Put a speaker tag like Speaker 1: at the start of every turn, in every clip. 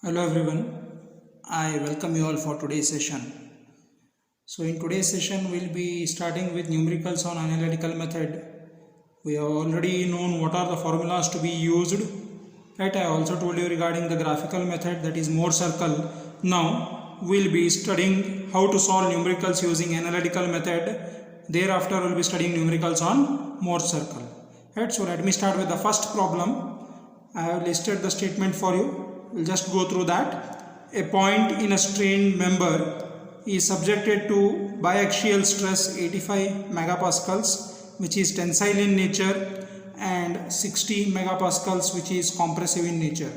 Speaker 1: Hello everyone, I welcome you all for today's session. So in today's session we'll be starting with numericals on analytical method. We have already known what are the formulas to be used. Right, I also told you regarding the graphical method, that is more circle. Now we'll be studying how to solve numericals using analytical method. Thereafter we'll be studying numericals on more circle. Right, so let me start with the first problem. I have listed the statement for you. We'll just go through that. A point in a strained member is subjected to biaxial stress 85 megapascals, which is tensile in nature, and 60 megapascals, which is compressive in nature.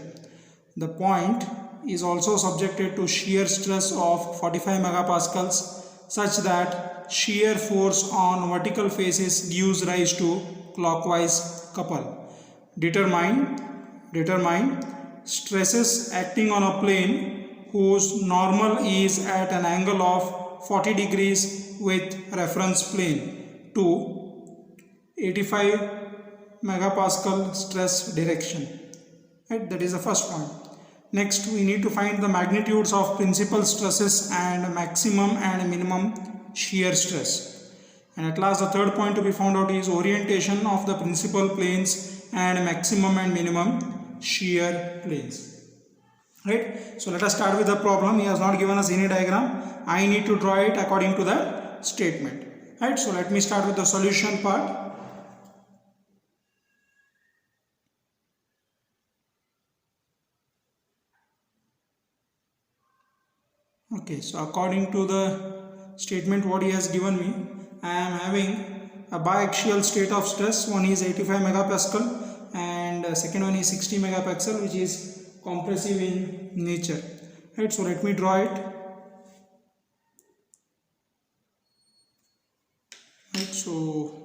Speaker 1: The point is also subjected to shear stress of 45 megapascals such that shear force on vertical faces gives rise to clockwise couple. Determine stresses acting on a plane whose normal is at an angle of 40 degrees with reference plane to 85 megapascal stress direction. Right? That is the first point. Next, we need to find the magnitudes of principal stresses and maximum and minimum shear stress. And at last, the third point to be found out is orientation of the principal planes and maximum and minimum shear planes. Right, so let us start with the problem. He has not given us any diagram. I need to draw it according to the statement. Right, so let me start with the solution part. Okay, so according to the statement what he has given me, I am having a biaxial state of stress. One is 85 megapascal and second one is 60 megapascal, which is compressive in nature. Right, so let me draw it. Right, so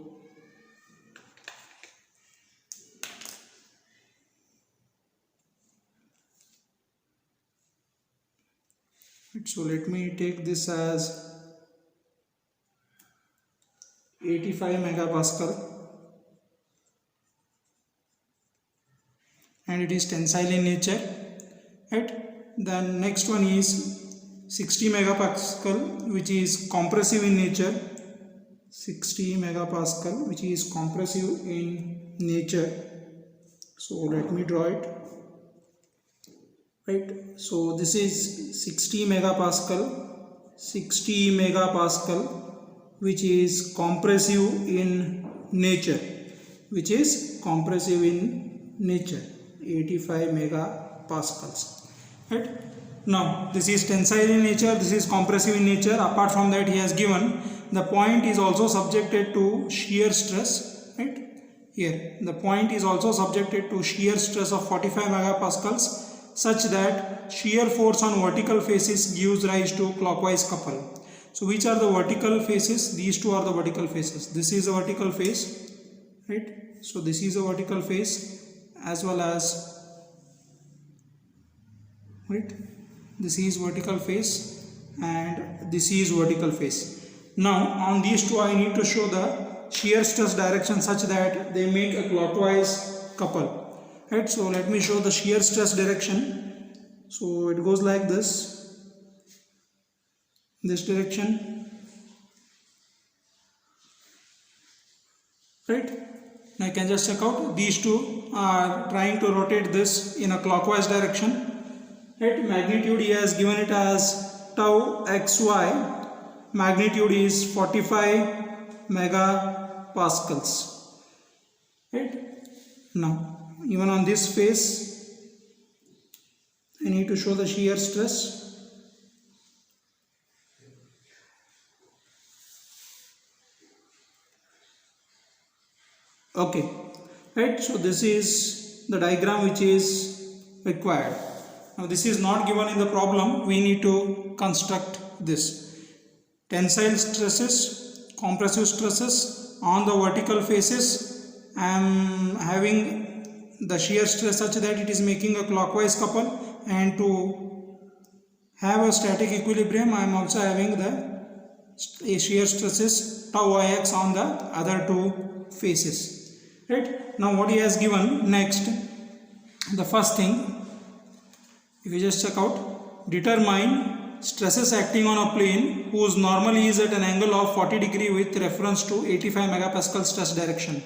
Speaker 1: let me take this as 85 megapascal and it is tensile in nature. Right, then next one is 60 megapascal, which is compressive in nature. 60 megapascal, which is compressive in nature. So let me draw it. Right, so this is 60 megapascal, which is compressive in nature, 85 megapascals. Right, now this is tensile in nature, this is compressive in nature. Apart from that, he has given the point is also subjected to shear stress. Right, here the point is also subjected to shear stress of 45 megapascals such that shear force on vertical faces gives rise to clockwise couple. So which are the vertical faces? These two are the vertical faces. This is a vertical face, right? So this is a vertical face as well as, right, this is vertical face and this is vertical face. Now on these two I need to show the shear stress direction such that they make a clockwise couple. Right, so let me show the shear stress direction. So it goes like this direction. Right, now I can just check out these two are trying to rotate this in a clockwise direction. Right, magnitude he has given it as tau xy. Magnitude is 45 megapascals. Right, now even on this face I need to show the shear stress. Okay, right, so this is the diagram which is required. Now this is not given in the problem, we need to construct this. Tensile stresses, compressive stresses on the vertical faces. I am having the shear stress such that it is making a clockwise couple, and to have a static equilibrium I am also having the shear stresses tau ix on the other two faces. Right, now what he has given next, the first thing If you just check out, determine stresses acting on a plane whose normal is at an angle of 40 degree with reference to 85 megapascal stress direction.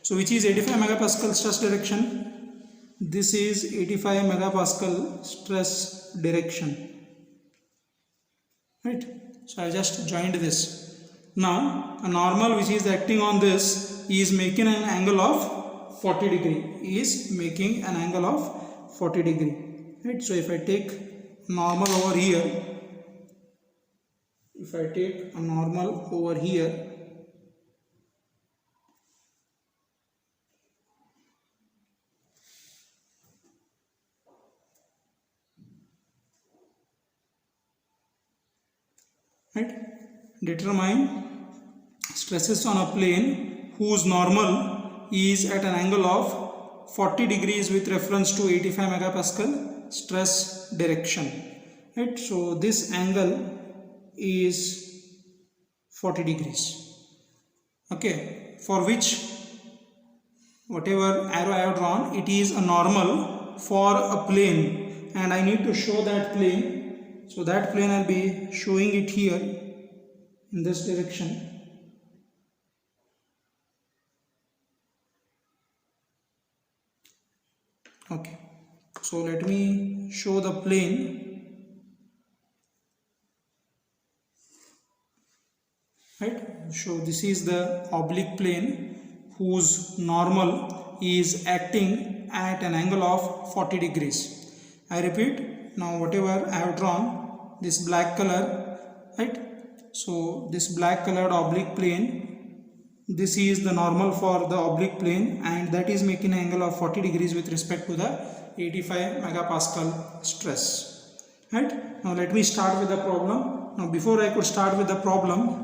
Speaker 1: So which is 85 megapascal stress direction? This is 85 megapascal stress direction, right? So I just joined this. Now a normal which is acting on this is making an angle of 40 degree, right? So if I take normal over here, right? Determine stresses on a plane whose normal is at an angle of 40 degrees with reference to 85 megapascal stress direction, right? So this angle is 40 degrees, okay, for which whatever arrow I have drawn, it is a normal for a plane, and I need to show that plane. So that plane I'll be showing it here in this direction. Okay, so let me show the plane. Right, so this is the oblique plane whose normal is acting at an angle of 40 degrees. I repeat, now whatever I have drawn, this black color, right? So this black colored oblique plane, this is the normal for the oblique plane, and that is making an angle of 40 degrees with respect to the 85 megapascal stress, right? Now let me start with the problem. Now before I could start with the problem,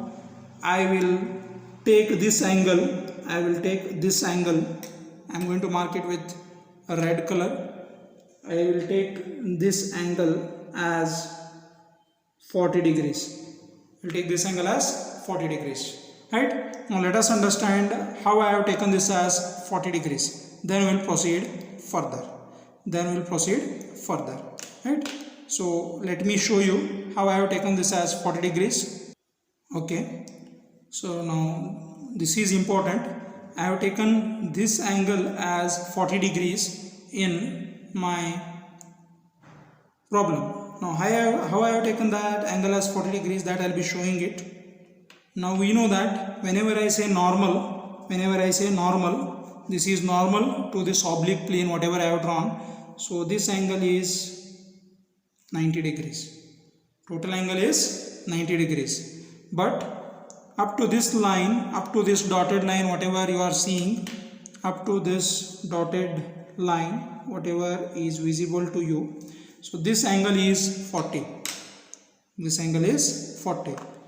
Speaker 1: I will take this angle. I'm going to mark it with a red color. I will take this angle as 40 degrees. We'll take this angle as 40 degrees, right? Now let us understand how I have taken this as 40 degrees. Then we'll proceed further. Right? So let me show you how I have taken this as 40 degrees. Okay. So now this is important. I have taken this angle as 40 degrees in my problem. Now how I have taken that angle as 40 degrees, that I'll be showing it. Now we know that whenever I say normal, this is normal to this oblique plane whatever I have drawn. So this angle is 90 degrees. Total angle is 90 degrees. But up to this line, up to this dotted line, whatever you are seeing, up to this dotted line, whatever is visible to you, so this angle is 40.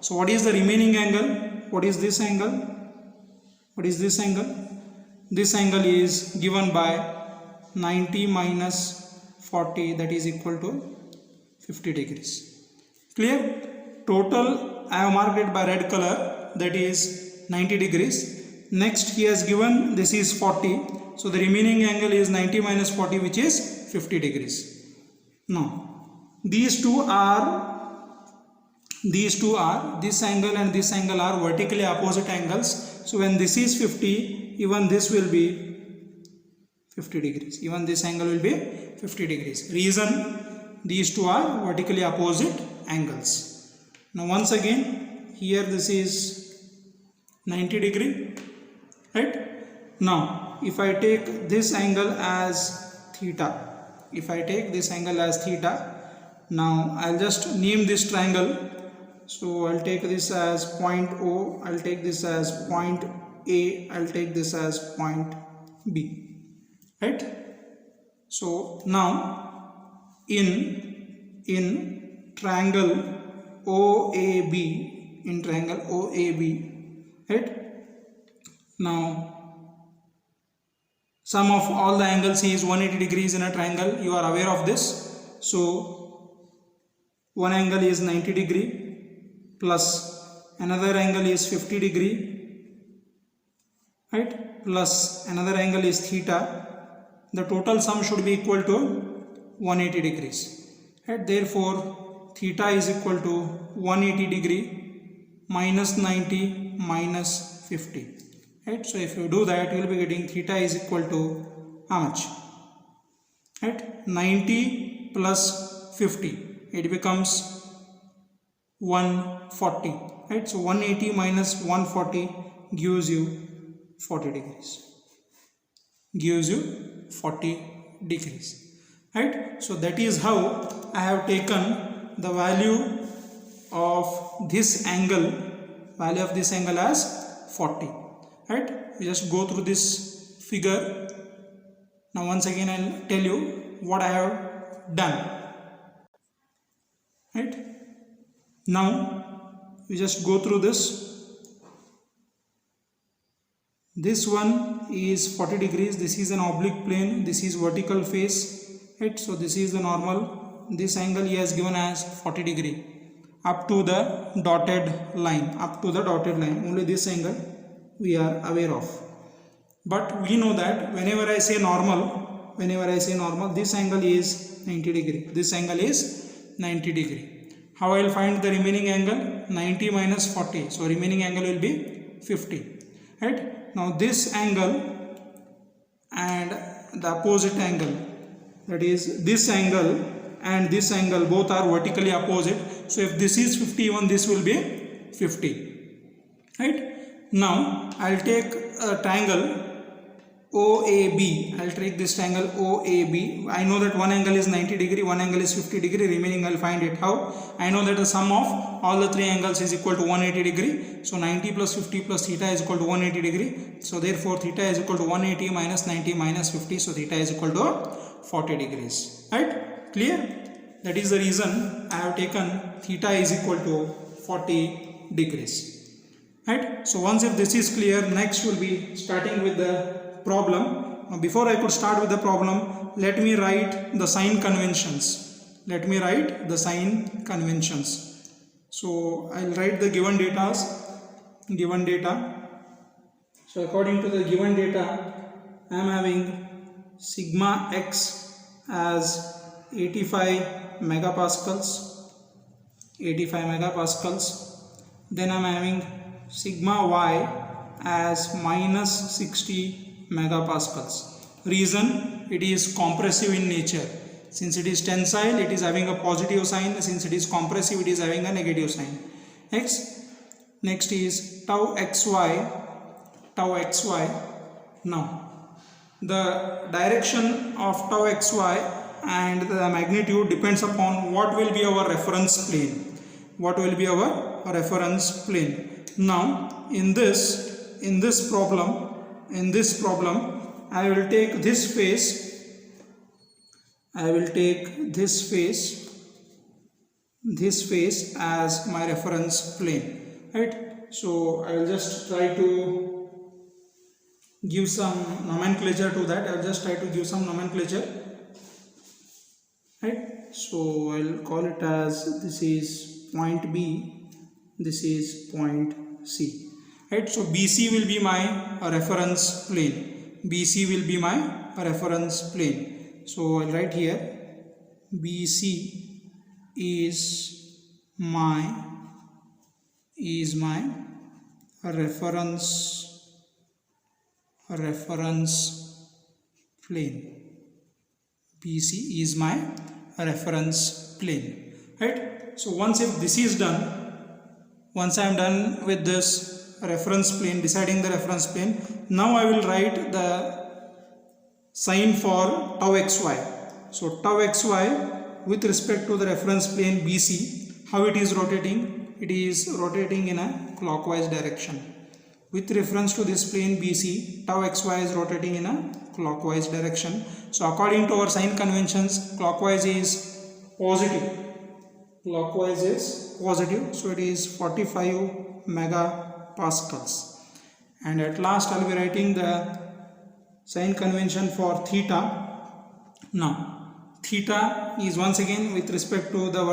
Speaker 1: So what is the remaining angle? What is this angle? This angle is given by 90 minus 40, that is equal to 50 degrees. Clear? Total I have marked it by red color, that is 90 degrees. Next he has given this is 40, so the remaining angle is 90 minus 40, which is 50 degrees. Now these two are this angle and this angle are vertically opposite angles. So when this is 50, even this will be 50 degrees. Even this angle will be 50 degrees. Reason, these two are vertically opposite angles. Now once again, here this is 90 degree, right? Now if I take this angle as theta, now I'll just name this triangle. So I'll take this as point O, I'll take this as point A, I'll take this as point B, right? So now in triangle OAB, right? Now sum of all the angles is 180 degrees in a triangle. You are aware of this. So one angle is 90 degree plus another angle is 50 degree, right? Plus another angle is theta. The total sum should be equal to 180 degrees. Right? Therefore theta is equal to 180 degree minus 90 minus 50. Right? So if you do that, you will be getting theta is equal to how much? Right? 90 plus 50, it becomes 140. Right? So 180 minus 140 gives you 40 degrees. Gives you 40 degrees. Right? So that is how I have taken the value of this angle as 40. Right? We just go through this figure. Now once again I will tell you what I have done. Right? Now we just go through this. This one is 40 degrees. This is an oblique plane. This is vertical face. Right? So this is the normal. This angle he has given as 40 degree up to the dotted line. Only this angle we are aware of. But we know that whenever I say normal, this angle is 90 degree. This angle is 90 degree. How I will find the remaining angle? 90 minus 40. So remaining angle will be 50. Right? Now this angle and the opposite angle, that is this angle and this angle, both are vertically opposite. So if this is 50, even this will be 50. Right? Now I will take a triangle OAB. I will take this triangle OAB. I know that one angle is 90 degree, one angle is 50 degree, remaining I will find it. How? I know that the sum of all the three angles is equal to 180 degree. So 90 plus 50 plus theta is equal to 180 degree. So therefore theta is equal to 180 minus 90 minus 50. So theta is equal to 40 degrees. Right? Clear? That is the reason I have taken theta is equal to 40 degrees. Right? So once if this is clear, next we will be starting with the problem. Now before I could start with the problem, let me write the sign conventions. So I will write the given data. So according to the given data, I am having sigma x as 85 megapascals. Then I am having sigma y as minus 60 megapascals. Reason, it is compressive in nature. Since it is tensile, it is having a positive sign. Since it is compressive, it is having a negative sign. Next is tau xy. Now the direction of tau xy and the magnitude depends upon what will be our reference plane. Now in this problem I will take this face as my reference plane. Right? So I will just try to give some nomenclature to that. Right? So I will call it as, this is point B, this is point C. Right? So BC will be my reference plane. So I'll write here BC is my reference plane. BC is my reference plane. Right? So once if this is done, once I am done with this reference plane, deciding the reference plane, now I will write the sign for tau xy. So tau xy with respect to the reference plane BC, how it is rotating? It is rotating in a clockwise direction. With reference to this plane BC, tau xy is rotating in a clockwise direction. So according to our sign conventions, clockwise is positive. So it is 45 megapascals. And at last I will be writing the sign convention for theta. Now theta is once again with respect to the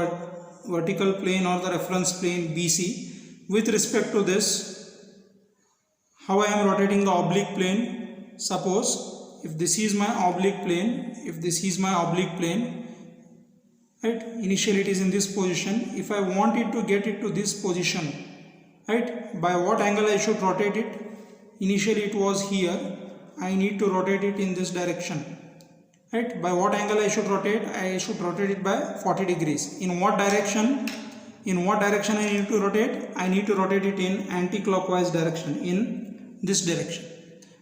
Speaker 1: vertical plane or the reference plane BC. With respect to this, how I am rotating the oblique plane? Suppose if this is my oblique plane, right? Initially it is in this position. If I want it to get it to this position, right, by what angle I should rotate it? Initially it was here. I need to rotate it in this direction, right? By what angle I should rotate? I should rotate it by 40 degrees. In what direction? In what direction I need to rotate? I need to rotate it in anti-clockwise direction, in this direction,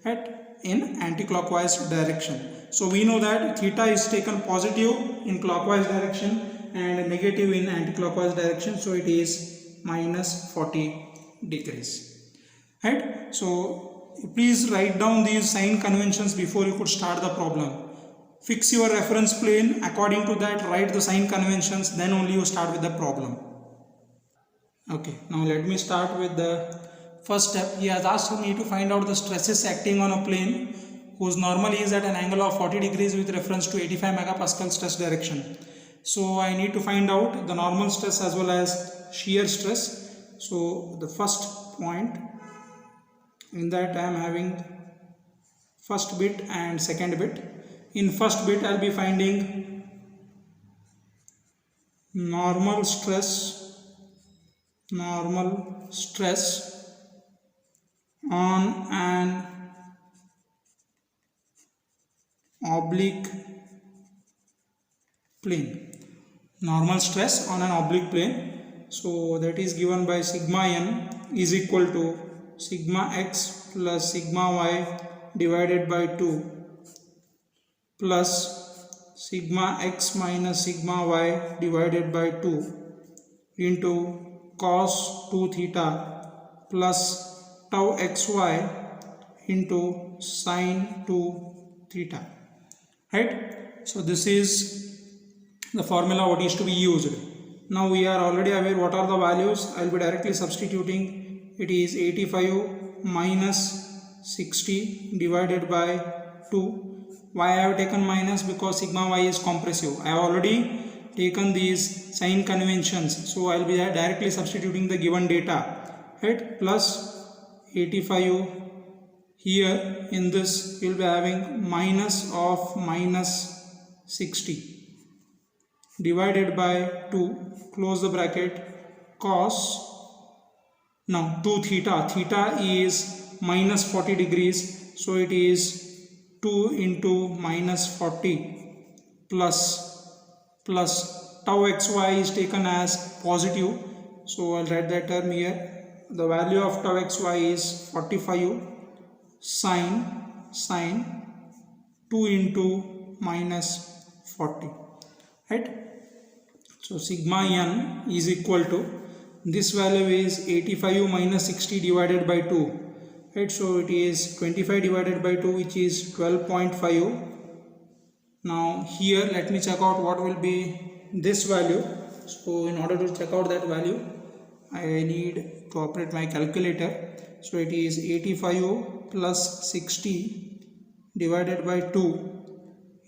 Speaker 1: right? In anti-clockwise direction. So we know that theta is taken positive in clockwise direction and negative in anti-clockwise direction. So it is minus 40 degrees, right? So please write down these sign conventions before you could start the problem. Fix your reference plane, according to that write the sign conventions, then only you start with the problem. Okay, now let me start with the first step. He has asked me to find out the stresses acting on a plane whose normal is at an angle of 40 degrees with reference to 85 megapascal stress direction. So I need to find out the normal stress as well as shear stress. So the first point, in that I am having first bit and second bit. In first bit I will be finding normal stress on an oblique plane. Normal stress on an oblique plane. So that is given by sigma n is equal to sigma x plus sigma y divided by 2 plus sigma x minus sigma y divided by 2 into cos 2 theta plus tau xy into sin 2 theta, right? So this is the formula what is to be used. Now we are already aware what are the values. I will be directly substituting. It is 85 minus 60 divided by 2. Why I have taken minus? Because sigma y is compressive. I have already taken these sign conventions, so I will be directly substituting the given data, right? Plus 85 here, in this we will be having minus of minus 60 divided by 2, close the bracket, cos, now 2 theta is minus 40 degrees, so it is 2 into minus 40 plus tau xy is taken as positive, so I will write that term here. The value of tau xy is 45 sine 2 into minus 40, right? So sigma n is equal to, this value is 85 minus 60 divided by 2, right? So it is 25 divided by 2, which is 12.5. Now here let me check out what will be this value. So in order to check out that value, I need to operate my calculator. So it is 85 plus 60 divided by 2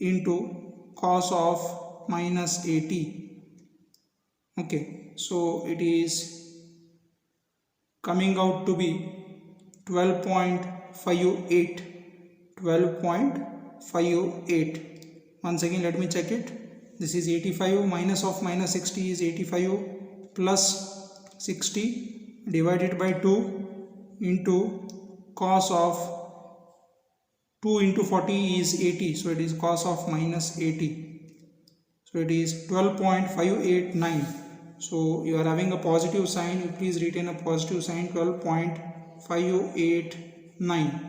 Speaker 1: into cos of minus 80. Okay, so it is coming out to be 12.58. Once again let me check it. This is 85 minus of minus 60 is 85 plus 60 divided by 2 into cos of 2 into 40 is 80, so it is cos of minus 80, so it is 12.589. so you are having a positive sign, you please retain a positive sign, 12.589,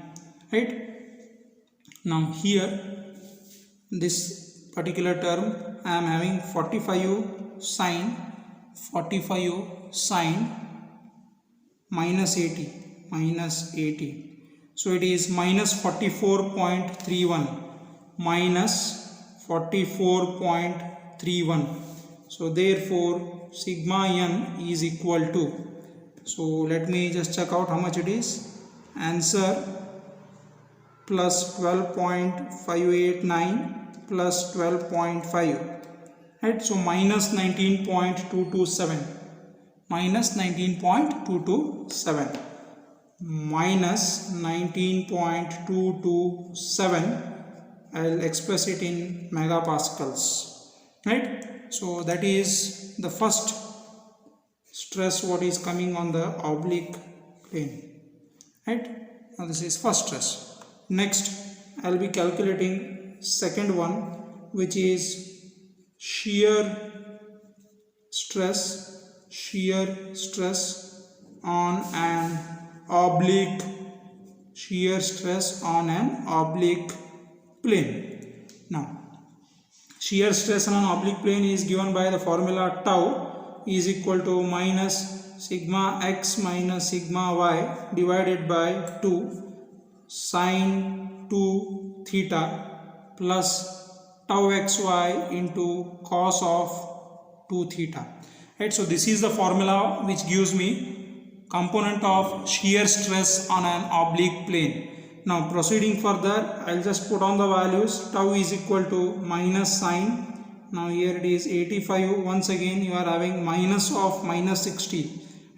Speaker 1: right? Now here this particular term I am having 45 sine minus 80, so it is minus 44.31, so therefore sigma n is equal to, so let me just check out how much it is. Answer plus 12.589 plus 12.5, right? So minus 19.227, minus 19.227. I will express it in megapascals, right? So that is the first stress what is coming on the oblique plane, right? Now this is first stress. Next I will be calculating second one, which is shear stress on an oblique plane. Now shear stress on an oblique plane is given by the formula tau is equal to minus sigma x minus sigma y divided by 2 sine 2 theta plus tau xy into cos of 2 theta. Right, so this is the formula which gives me component of shear stress on an oblique plane. Now proceeding further, I'll just put on the values. Tau is equal to minus sine. Now here it is 85. Once again you are having minus of minus 60.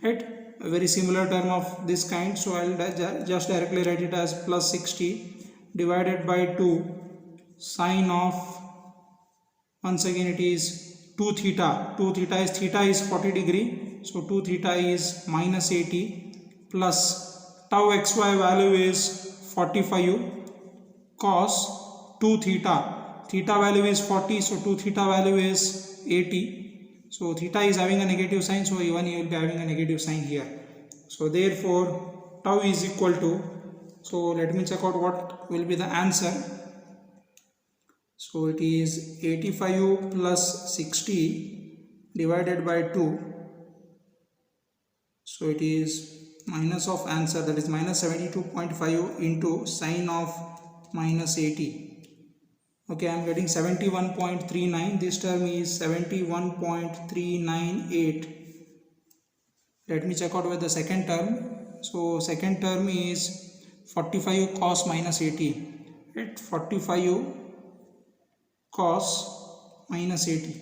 Speaker 1: Right, a very similar term of this kind. So I'll just directly write it as plus 60 divided by 2 sine of, once again it is 2 theta. 2 theta is 40 degree. So 2 theta is minus 80 plus tau xy value is 45 cos 2 theta. Theta value is 40, so 2 theta value is 80. So theta is having a negative sign, so even you will be having a negative sign here. So therefore tau is equal to, so let me check out what will be the answer. So it is 85 plus 60 divided by 2. So it is minus of answer, that is minus 72.5 into sine of minus 80. Okay, I am getting 71.39. This term is 71.398. Let me check out with the second term. So second term is 45 cos minus 80. Right? 45 cos minus 80.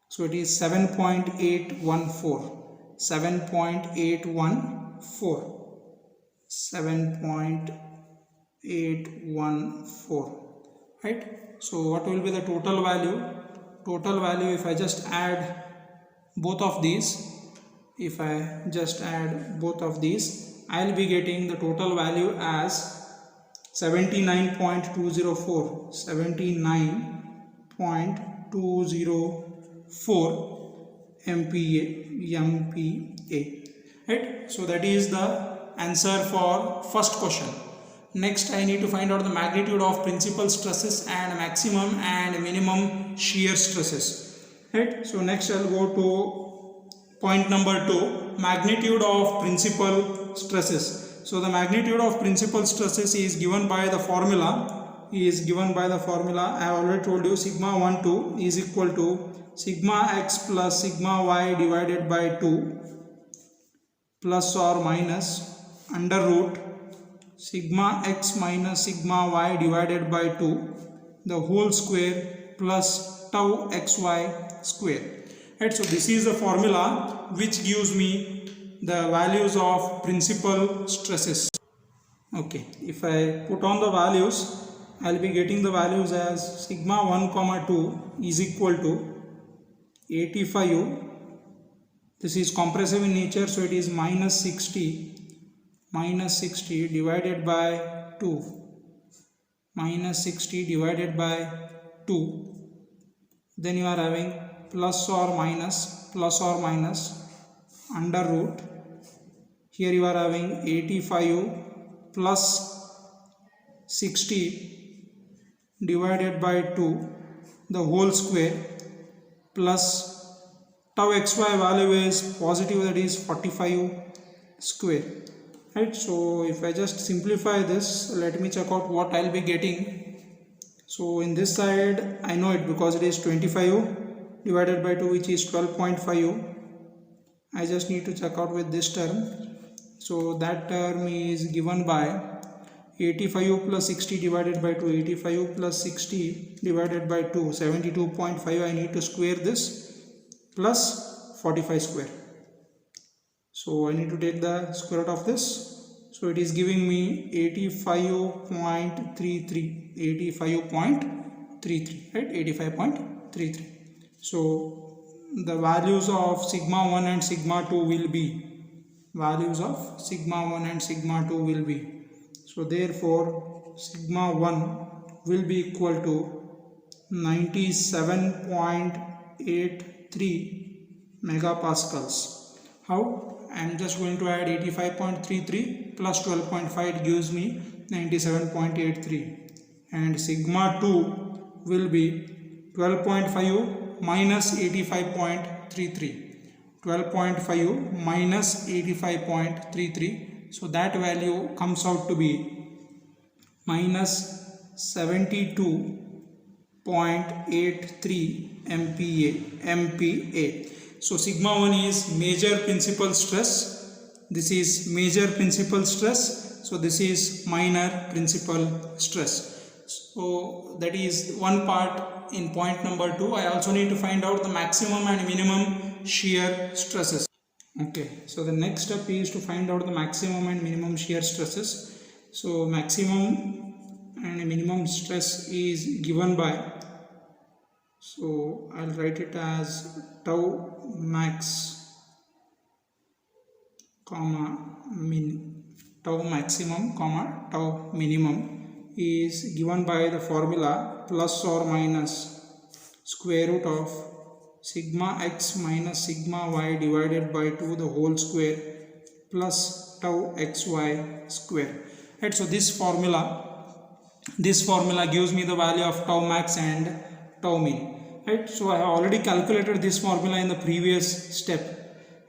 Speaker 1: So it is 7.814. 7.814. Right? So what will be the total value? Total value, if I just add both of these, I will be getting the total value as 79.204. 79.204 MPa. Right? So that is the answer for first question. Next I need to find out the magnitude of principal stresses and maximum and minimum shear stresses. Right? So next I will go to point number 2, magnitude of principal stresses. So the magnitude of principal stresses is given by the formula. I have already told you sigma 1 2 is equal to sigma x plus sigma y divided by 2 plus or minus under root sigma x minus sigma y divided by 2 the whole square plus tau xy square. Right, so this is the formula which gives me the values of principal stresses. Okay, if I put on the values, I will be getting the values as sigma 1 comma 2 is equal to 85. This is compressive in nature, so it is minus 60 divided by 2, minus 60 divided by 2. Then you are having plus or minus under root. Here you are having 85 plus 60 divided by 2 the whole square plus tau xy value is positive, that is 45 square. Right, so if I just simplify this, let me check out what I will be getting. So in this side I know it because it is 25 divided by 2, which is 12.5. I just need to check out with this term. So that term is given by 85 plus 60 divided by 2. 85 plus 60 divided by 2, 72.5. I need to square this plus 45 square. So I need to take the square root of this. So it is giving me 85.33. 85.33, right? 85.33. So the values of sigma 1 and sigma 2 will be, values of sigma 1 and sigma 2 will be, so therefore sigma 1 will be equal to 97.83 megapascals. How? I am just going to add 85.33 plus 12.5, it gives me 97.83, and sigma 2 will be 12.5 minus 85.33, 12.5 minus 85.33, so that value comes out to be minus 72.83 MPa. So sigma 1 is major principal stress, this is major principal stress, so this is minor principal stress. So that is one part in point number 2. I also need to find out the maximum and minimum shear stresses. Okay, so the next step is to find out the maximum and minimum shear stresses. So maximum and minimum stress is given by, so I'll write it as tau max comma min, tau maximum comma tau minimum is given by the formula plus or minus square root of sigma x minus sigma y divided by 2 the whole square plus tau xy square. Right, so this formula gives me the value of tau max and tau min. Right, so I have already calculated this formula in the previous step.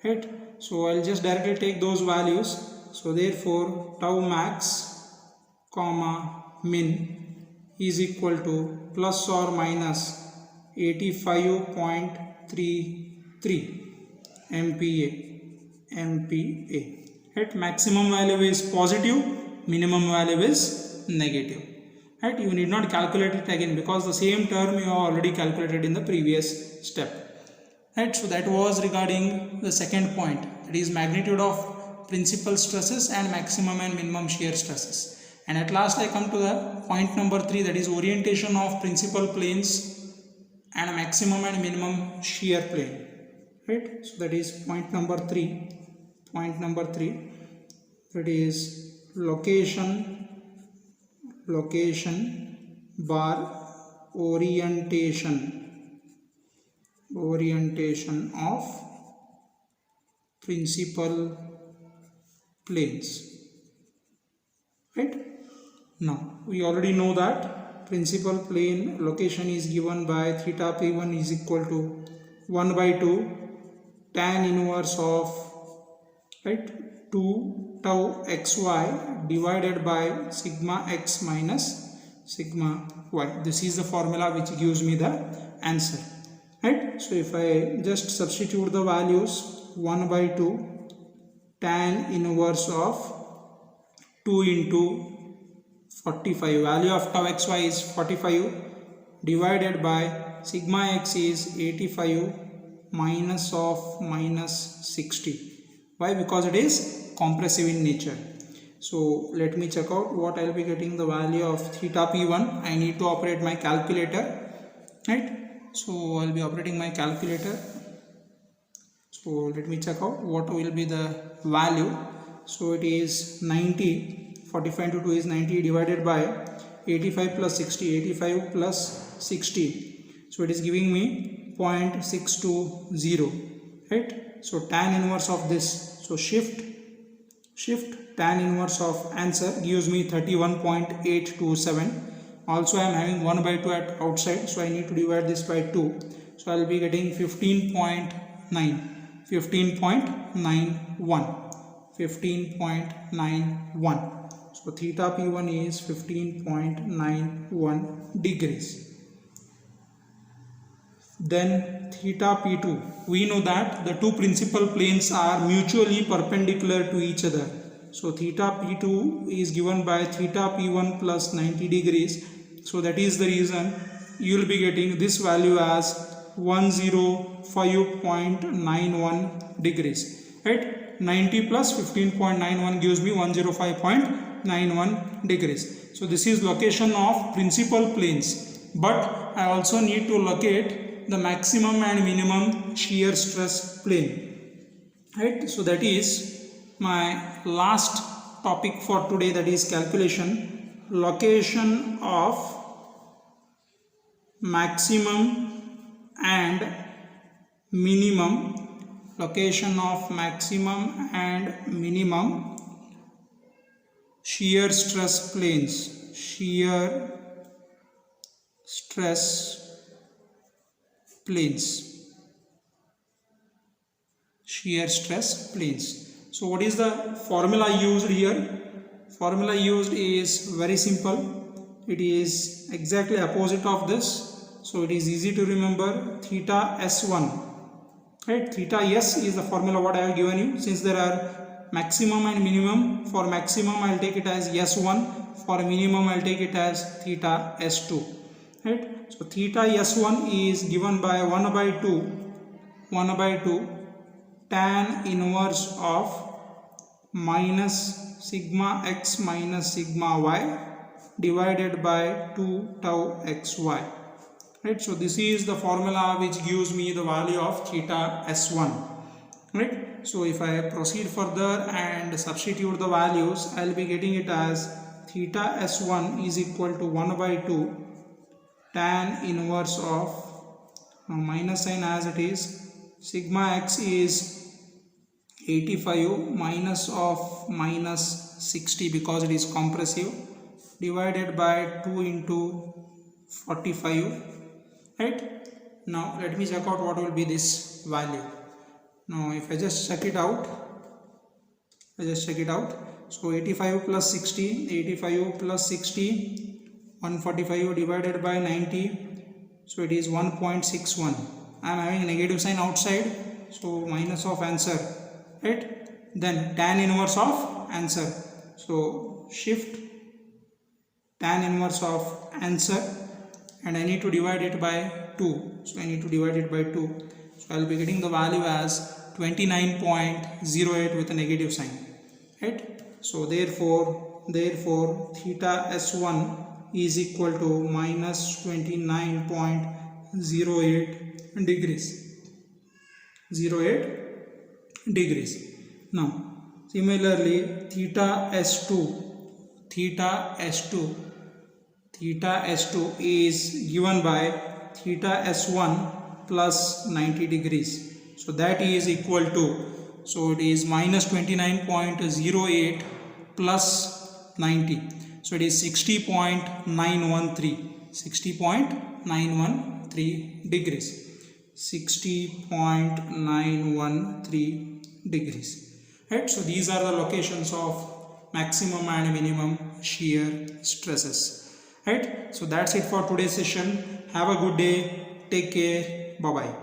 Speaker 1: Right, so I'll just directly take those values. So therefore tau max comma min is equal to plus or minus 85.33 MPa. Right, maximum value is positive, minimum value is negative. Right, you need not calculate it again because the same term you have already calculated in the previous step. Right, so that was regarding the second point, that is magnitude of principal stresses and maximum and minimum shear stresses. And at last I come to the point number 3, that is orientation of principal planes and maximum and minimum shear plane. Right, so that is point number 3. Point number 3, that is location bar orientation of principal planes. Right, now we already know that principal plane location is given by theta p1 is equal to 1 by 2 tan inverse of, right, 2 tau xy divided by sigma x minus sigma y. This is the formula which gives me the answer. Right, so if I just substitute the values, 1 by 2 tan inverse of 2 into 45, value of tau xy is 45 divided by sigma x is 85 minus of minus 60. Why? Because it is compressive in nature. So let me check out what I'll be getting the value of theta p1. I need to operate my calculator. Right, so I'll be operating my calculator. So let me check out what will be the value. So it is 90, 45 into 2 is 90 divided by 85 plus 60, 85 plus 60. So it is giving me 0.620. Right, so tan inverse of this, so shift tan inverse of answer gives me 31.827. Also I am having 1 by 2 at outside, so I need to divide this by 2. So I will be getting 15.91. So theta p1 is 15.91 degrees. Then theta p2, we know that the two principal planes are mutually perpendicular to each other. So theta p2 is given by theta p1 plus 90 degrees. So that is the reason you will be getting this value as 105.91 degrees. Right, 90 plus 15.91 gives me 105.91 degrees. So this is location of principal planes, but I also need to locate the maximum and minimum shear stress plane, right? So that is my last topic for today, that is calculation, location of maximum and minimum, location of maximum and minimum shear stress planes, shear stress planes, shear stress planes. So what is the formula used here? Formula used is very simple. It is exactly opposite of this. So it is easy to remember, theta S1. Right, theta S is the formula what I have given you. Since there are maximum and minimum, for maximum I will take it as S1, for minimum I will take it as theta S2. Right, so theta S1 is given by 1 by 2 tan inverse of minus sigma x minus sigma y divided by 2 tau xy. Right, so this is the formula which gives me the value of theta S1. Right, so if I proceed further and substitute the values, I will be getting it as theta S1 is equal to 1 by 2 tan inverse of, minus sign as it is, sigma x is 85 minus of minus 60 because it is compressive, divided by 2 into 45. Right, now let me check out what will be this value. Now if I just check it out, so 85 plus 60, 145 divided by 90, so it is 1.61. I am having a negative sign outside, so minus of answer. Right, then tan inverse of answer, so shift tan inverse of answer, and I need to divide it by 2. So I need to divide it by 2. So I will be getting the value as 29.08 with a negative sign. Right, so therefore theta S1 is equal to minus 29.08 degrees. Now similarly theta S2 is given by theta S1 plus 90 degrees. So that is equal to, so it is minus 29.08 plus 90. So it is 60.913 degrees. 60.913 degrees. Right, so these are the locations of maximum and minimum shear stresses. Right, so that's it for today's session. Have a good day. Take care. Bye bye.